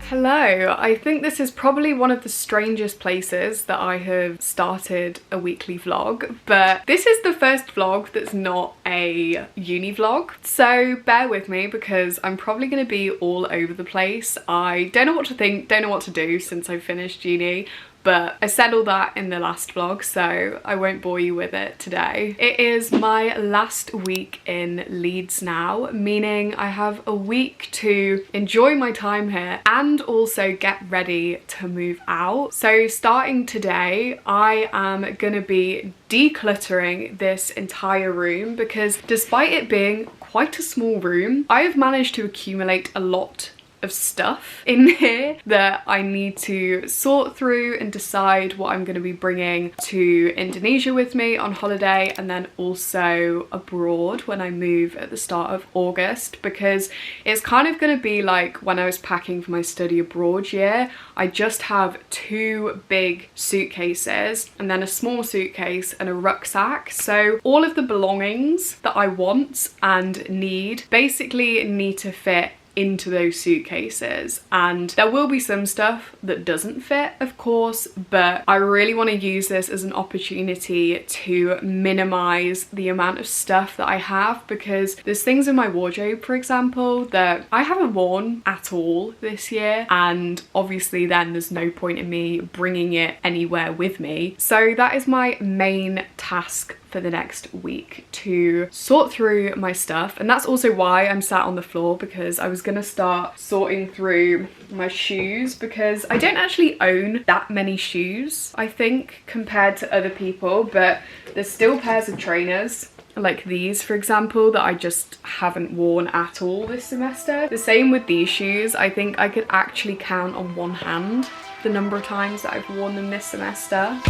Hello, I think this is probably one of the strangest places that I have started a weekly vlog, but this is the first vlog that's not a uni vlog, so bear with me because I'm probably going to be all over the place. I don't know what to think, don't know what to do since I finished uni, but I said all that in the last vlog, so I won't bore you with it today. It is my last week in Leeds now, meaning I have a week to enjoy my time here and also get ready to move out. So starting today, I am gonna be decluttering this entire room because despite it being quite a small room, I have managed to accumulate a lot of stuff in here that I need to sort through and decide what I'm going to be bringing to Indonesia with me on holiday and then also abroad when I move at the start of August, because it's kind of going to be like when I was packing for my study abroad year. I just have two big suitcases and then a small suitcase and a rucksack, so all of the belongings that I want and need basically need to fit into those suitcases, and there will be some stuff that doesn't fit, of course, but I really want to use this as an opportunity to minimize the amount of stuff that I have, because there's things in my wardrobe, for example, that I haven't worn at all this year, and obviously then there's no point in me bringing it anywhere with me. So that is my main task for the next week, to sort through my stuff. And that's also why I'm sat on the floor, because I was gonna start sorting through my shoes, because I don't actually own that many shoes, I think, compared to other people, but there's still pairs of trainers like these, for example, that I just haven't worn at all this semester. The same with these shoes. I think I could actually count on one hand the number of times that I've worn them this semester.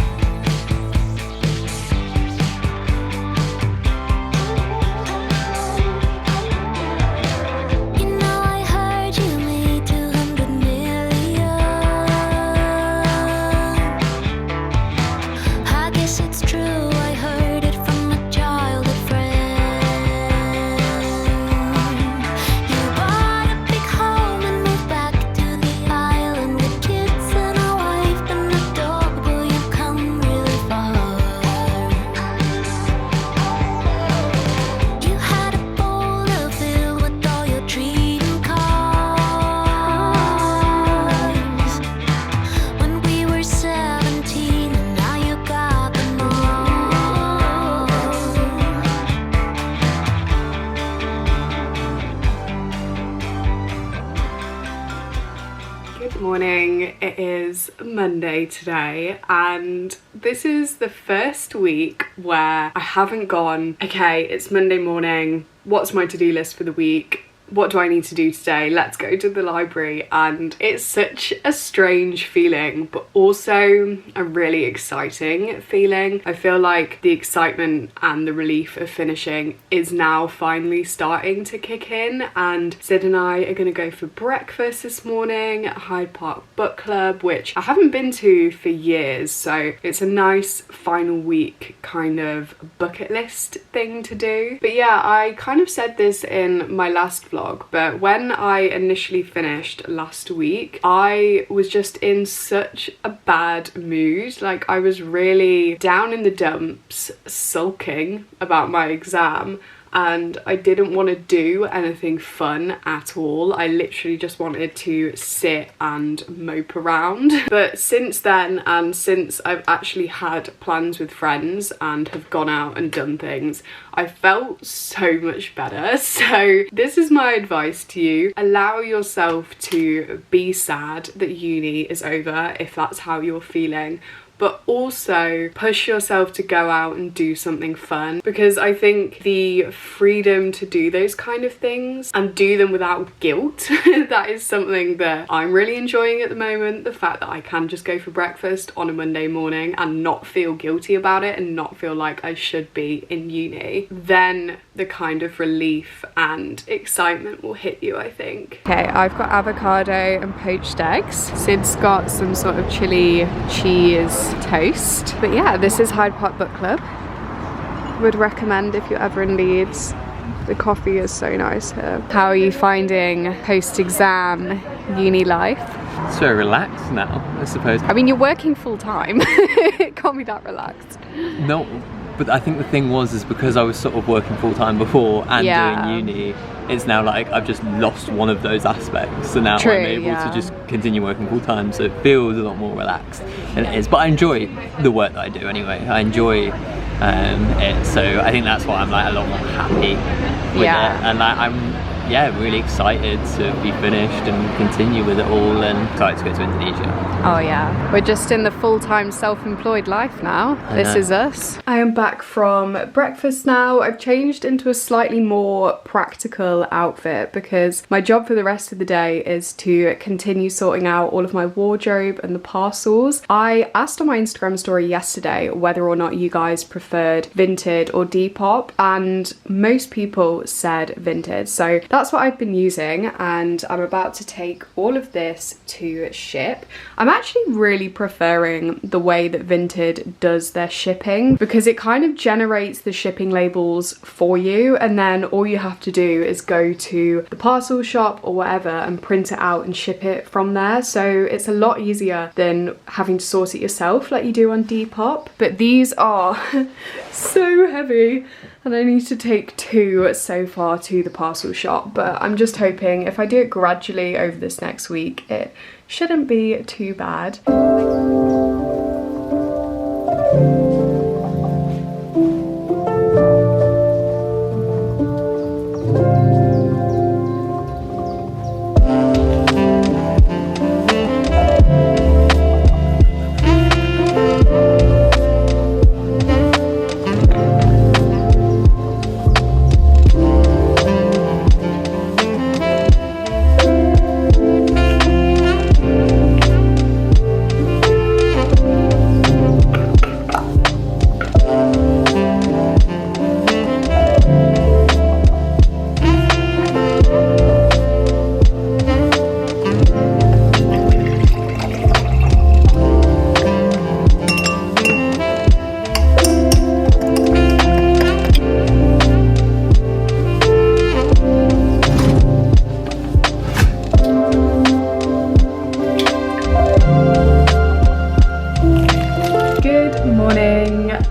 Morning, it is Monday today, and this is the first week where I haven't gone, okay, it's Monday morning, what's my to-do list for the week? What do I need to do today? Let's go to the library. And it's such a strange feeling, but also a really exciting feeling. I feel like the excitement and the relief of finishing is now finally starting to kick in, and Sid and I are gonna go for breakfast this morning at Hyde Park Book Club, which I haven't been to for years, so it's a nice final week kind of bucket list thing to do. But yeah, I kind of said this in my last vlog, but when I initially finished last week, I was just in such a bad mood. Like, I was really down in the dumps, sulking about my exam, and I didn't want to do anything fun at all. I literally just wanted to sit and mope around. But since then, and since I've actually had plans with friends and have gone out and done things, I felt so much better. So this is my advice to you. Allow yourself to be sad that uni is over if that's how you're feeling, but also push yourself to go out and do something fun, because I think the freedom to do those kind of things and do them without guilt, that is something that I'm really enjoying at the moment. The fact that I can just go for breakfast on a Monday morning and not feel guilty about it and not feel like I should be in uni. Then the kind of relief and excitement will hit you, I think. Okay, I've got avocado and poached eggs. Sid's got some sort of chili cheese toast. But yeah, this is Hyde Park Book Club. Would recommend if you're ever in Leeds. The coffee is so nice here. How are you finding post-exam uni life? It's very relaxed now, I suppose. I mean, you're working full time. It can't be that relaxed. No, but I think the thing is because I was sort of working full time before and doing uni, it's now like I've just lost one of those aspects. So now I'm able to just continue working full time. So it feels a lot more relaxed than it is. But I enjoy the work that I do anyway. I enjoy it. So I think that's why I'm like a lot more happy with it. And like, I'm really excited to be finished and continue with it all, and excited to go to Indonesia. Oh yeah, we're just in the full-time self-employed life now. This is us. I am back from breakfast now. I've changed into a slightly more practical outfit because my job for the rest of the day is to continue sorting out all of my wardrobe and the parcels. I asked on my Instagram story yesterday whether or not you guys preferred Vinted or Depop, and most people said Vinted, so that's what I've been using, and I'm about to take all of this to ship. I'm actually really preferring the way that Vinted does their shipping because it kind of generates the shipping labels for you, and then all you have to do is go to the parcel shop or whatever and print it out and ship it from there. So it's a lot easier than having to sort it yourself like you do on Depop. But these are so heavy, and I need to take 2 so far to the parcel shop, but I'm just hoping if I do it gradually over this next week, it shouldn't be too bad.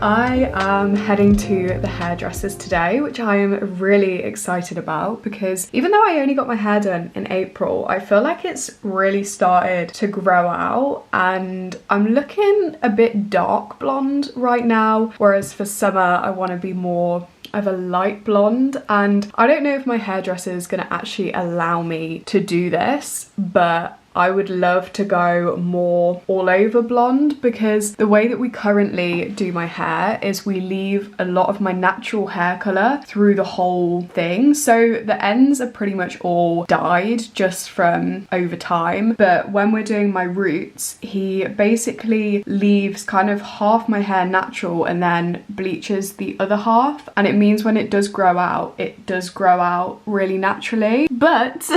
I am heading to the hairdressers today, which I am really excited about because even though I only got my hair done in April, I feel like it's really started to grow out, and I'm looking a bit dark blonde right now, whereas for summer I want to be more of a light blonde, and I don't know if my hairdresser is going to actually allow me to do this, but I would love to go more all over blonde because the way that we currently do my hair is we leave a lot of my natural hair colour through the whole thing. So the ends are pretty much all dyed just from over time. But when we're doing my roots, he basically leaves kind of half my hair natural and then bleaches the other half. And it means when it does grow out, it does grow out really naturally. But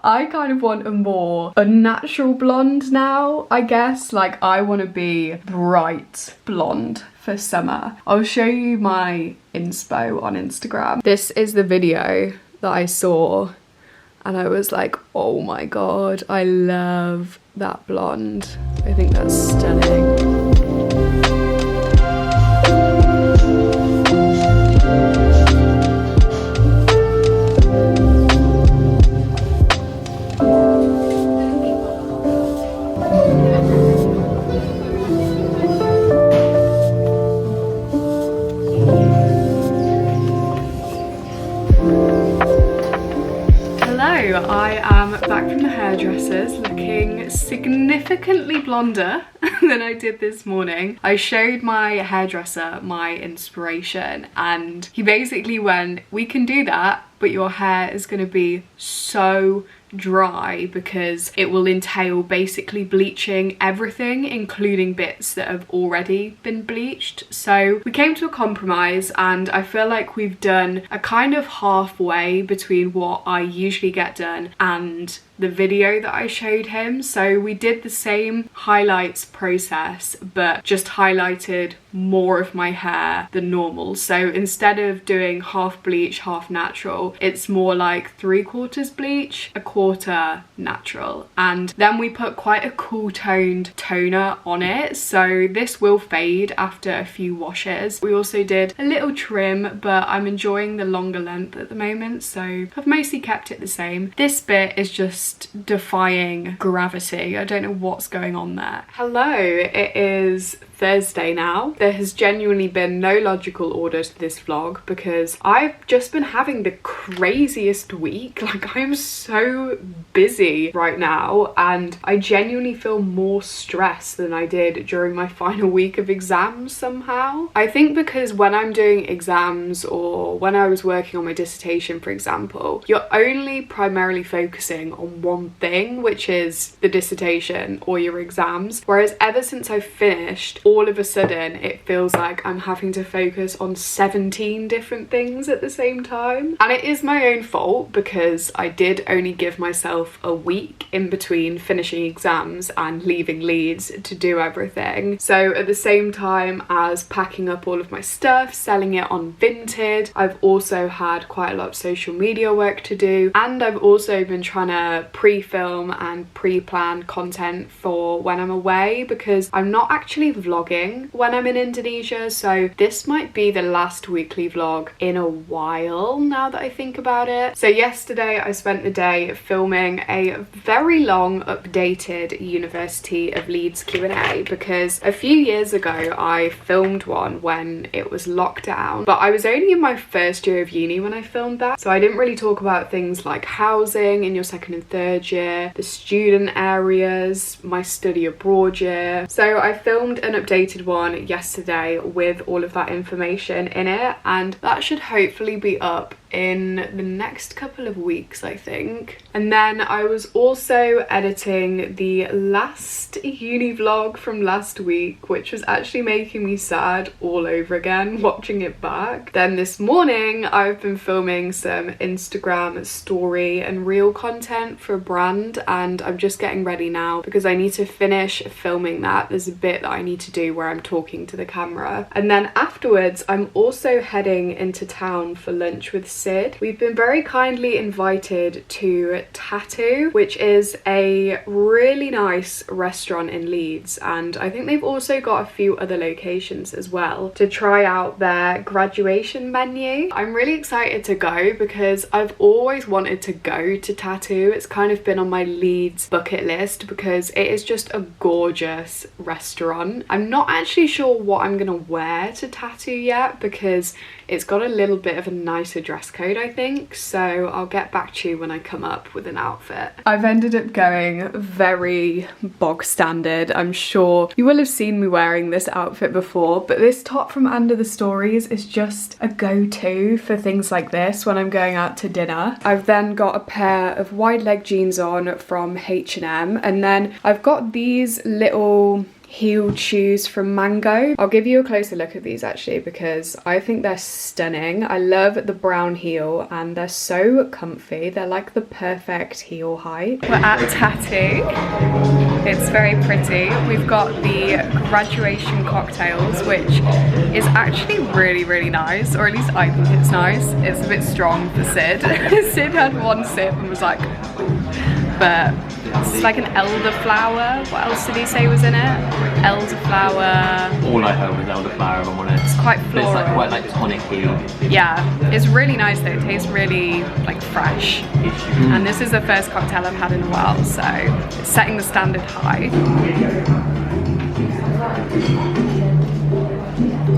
I kind of want a more unnatural blonde now, I guess. Like, I want to be bright blonde for summer. I'll show you my inspo on Instagram. This is the video that I saw and I was like, oh my god, I love that blonde. I think that's stunning. I am back from the hairdressers looking significantly blonder than I did this morning. I showed my hairdresser my inspiration and he basically went, we can do that, but your hair is going to be so dry because it will entail basically bleaching everything, including bits that have already been bleached. So we came to a compromise, and I feel like we've done a kind of halfway between what I usually get done and the video that I showed him. So we did the same highlights process, but just highlighted more of my hair than normal. So instead of doing half bleach, half natural, it's more like 3/4 bleach, 1/4 natural. And then we put quite a cool toned toner on it, so this will fade after a few washes. We also did a little trim, but I'm enjoying the longer length at the moment, so I've mostly kept it the same. This bit is just defying gravity. I don't know what's going on there. Hello, it is Thursday now. There has genuinely been no logical order to this vlog because I've just been having the craziest week. Like, I'm so busy right now, and I genuinely feel more stressed than I did during my final week of exams somehow. I think because when I'm doing exams, or when I was working on my dissertation, for example, you're only primarily focusing on one thing, which is the dissertation or your exams. Whereas ever since I've finished, all of a sudden it feels like I'm having to focus on 17 different things at the same time. And it is my own fault because I did only give myself a week in between finishing exams and leaving Leeds to do everything. So at the same time as packing up all of my stuff, selling it on Vinted, I've also had quite a lot of social media work to do, and I've also been trying to pre-film and pre-plan content for when I'm away, because I'm not actually vlogging when I'm in Indonesia, so this might be the last weekly vlog in a while now that I think about it. So yesterday I spent the day filming a very long updated University of Leeds Q&A, because a few years ago I filmed one when it was lockdown, but I was only in my first year of uni when I filmed that, so I didn't really talk about things like housing in your second and third year, the student areas, my study abroad year. So I filmed an updated one yesterday with all of that information in it, and that should hopefully be up in the next couple of weeks, I think. And then I was also editing the last uni vlog from last week, which was actually making me sad all over again watching it back. Then this morning I've been filming some Instagram story and reel content for a brand, and I'm just getting ready now because I need to finish filming that. There's a bit that I need to do where I'm talking to the camera, and then afterwards I'm also heading into town for lunch with Sid. We've been very kindly invited to Tattoo, which is a really nice restaurant in Leeds, and I think they've also got a few other locations as well, to try out their graduation menu. I'm really excited to go because I've always wanted to go to Tattoo. It's kind of been on my Leeds bucket list because it is just a gorgeous restaurant. I'm not actually sure what I'm gonna wear to Tattoo yet because it's got a little bit of a nicer dress code, I think, so I'll get back to you when I come up with an outfit. I've ended up going very bog standard. I'm sure you will have seen me wearing this outfit before, but this top from Under the Stories is just a go-to for things like this when I'm going out to dinner. I've then got a pair of wide leg jeans on from H&M, and then I've got these little heeled shoes from Mango. I'll give you a closer look at these actually because I think they're stunning. I love the brown heel and they're so comfy. They're like the perfect heel height. We're at Tattoo. It's very pretty. We've got the graduation cocktails, which is actually really, really nice, or at least I think it's nice. It's a bit strong for Sid. Sid had one sip and was like, but it's like an elderflower. What else did he say was in it? Elderflower. All I heard was elderflower, if I'm honest. It's quite floral. It's like quite like tonic-y. Yeah, it's really nice though. It tastes really like fresh. And this is the first cocktail I've had in a while, so it's setting the standard high.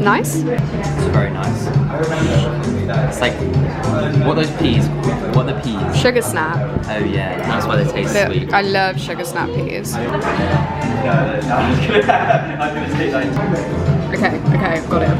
Nice? It's very nice. It's like, what are those peas? What are the peas? Sugar snap. Oh yeah, that's why they taste sweet. I love sugar snap peas. Okay, I've got it.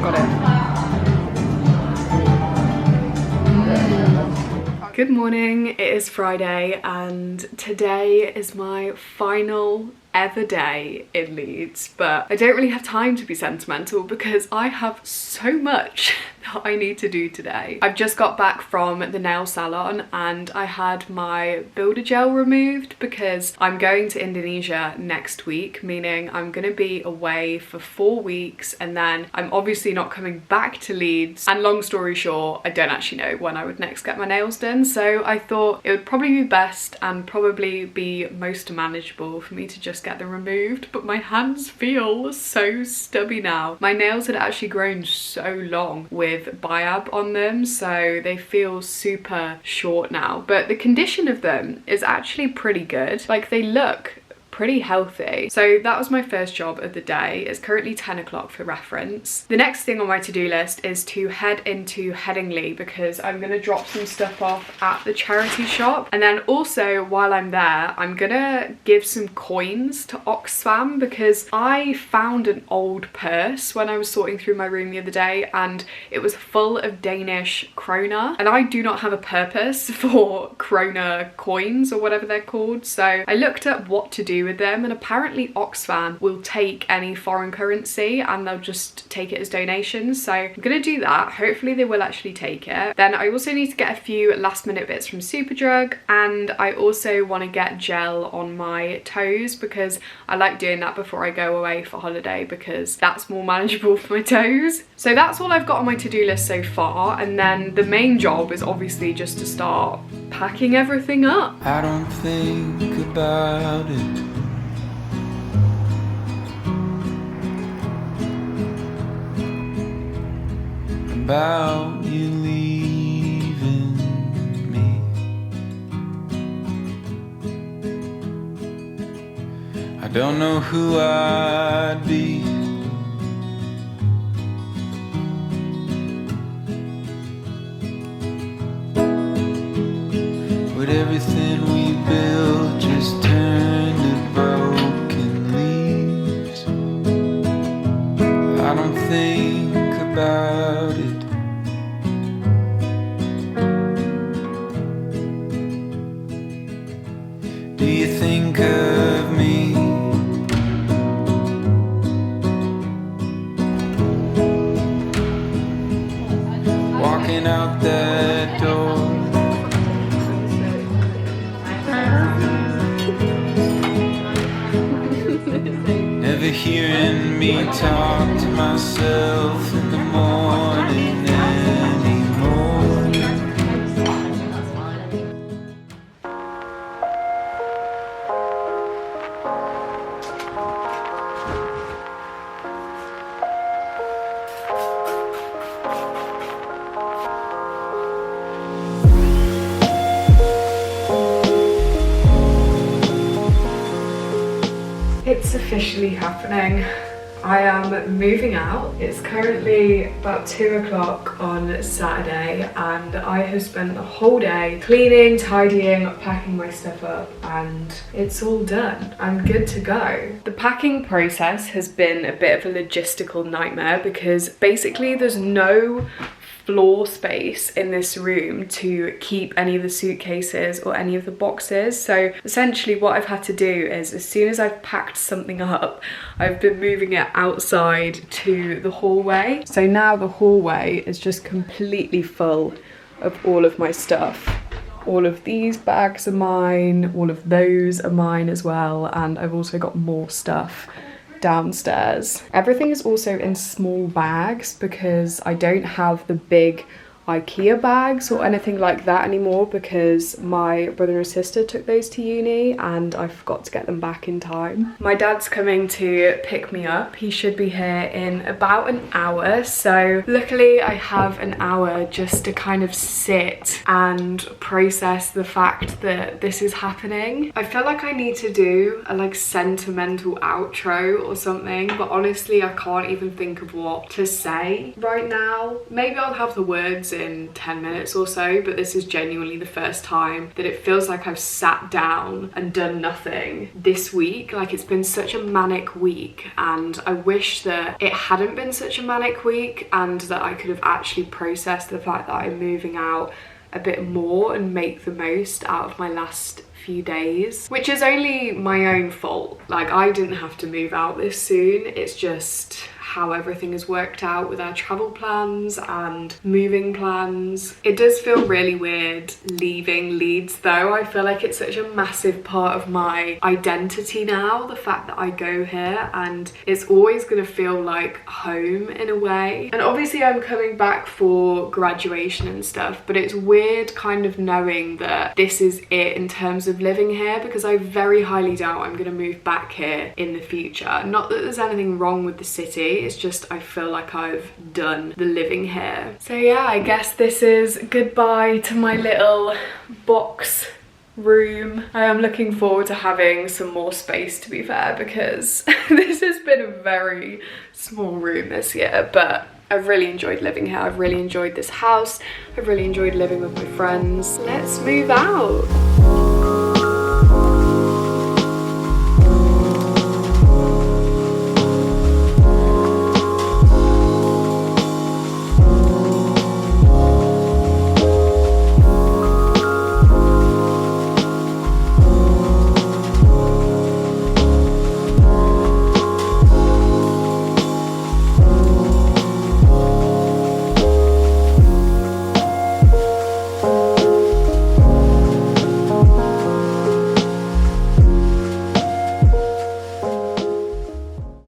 Good morning, it is Friday and today is my final ever day in Leeds, but I don't really have time to be sentimental because I have so much that I need to do today. I've just got back from the nail salon and I had my builder gel removed because I'm going to Indonesia next week, meaning I'm gonna be away for 4 weeks and then I'm obviously not coming back to Leeds, and long story short, I don't actually know when I would next get my nails done, so I thought it would probably be best and probably be most manageable for me to just get them removed. But my hands feel so stubby now. My nails had actually grown so long with Biab on them, so they feel super short now, but the condition of them is actually pretty good. Like, they look pretty healthy. So that was my first job of the day. It's currently 10 o'clock for reference. The next thing on my to-do list is to head into Headingley because I'm gonna drop some stuff off at the charity shop, and then also while I'm there I'm gonna give some coins to Oxfam because I found an old purse when I was sorting through my room the other day and it was full of Danish krona, and I do not have a purpose for krona coins or whatever they're called, so I looked up what to do with them, and apparently Oxfam will take any foreign currency and they'll just take it as donations, so I'm gonna do that. Hopefully they will actually take it. Then I also need to get a few last minute bits from Superdrug, and I also want to get gel on my toes because I like doing that before I go away for holiday because that's more manageable for my toes. So that's all I've got on my to-do list so far, and then the main job is obviously just to start packing everything up. I don't think about it. About you leaving me. I don't know who I'd be with everything we built just turned to broken leaves. I don't think about it. Do you think of me? Walking out that door, never hearing me talk to myself in the morning anymore. It's officially happening. I am moving out. It's currently about 2 o'clock on Saturday and I have spent the whole day cleaning, tidying, packing my stuff up, and it's all done. I'm good to go. The packing process has been a bit of a logistical nightmare because basically there's no floor space in this room to keep any of the suitcases or any of the boxes. So essentially what I've had to do is, as soon as I've packed something up, I've been moving it outside to the hallway. So now the hallway is just completely full of all of my stuff. All of these bags are mine, all of those are mine as well, and I've also got more stuff downstairs. Everything is also in small bags because I don't have the big IKEA bags or anything like that anymore because my brother and sister took those to uni and I forgot to get them back in time. My dad's coming to pick me up. He should be here in about an hour, so luckily I have an hour just to kind of sit and process the fact that this is happening. I feel like I need to do a like sentimental outro or something, but honestly I can't even think of what to say right now. Maybe I'll have the words in 10 minutes or so, but this is genuinely the first time that it feels like I've sat down and done nothing this week. Like, it's been such a manic week and I wish that it hadn't been such a manic week and that I could have actually processed the fact that I'm moving out a bit more and make the most out of my last few days, which is only my own fault. Like, I didn't have to move out this soon, it's just how everything has worked out with our travel plans and moving plans. It does feel really weird leaving Leeds though. I feel like it's such a massive part of my identity now, the fact that I go here, and it's always gonna feel like home in a way. And obviously I'm coming back for graduation and stuff, but it's weird kind of knowing that this is it in terms of living here, because I very highly doubt I'm gonna move back here in the future. Not that there's anything wrong with the city, it's just I feel like I've done the living here. So yeah, I guess this is goodbye to my little box room. I am looking forward to having some more space, to be fair, because this has been a very small room this year, but I've really enjoyed living here. I've really enjoyed this house. I've really enjoyed living with my friends. Let's move out.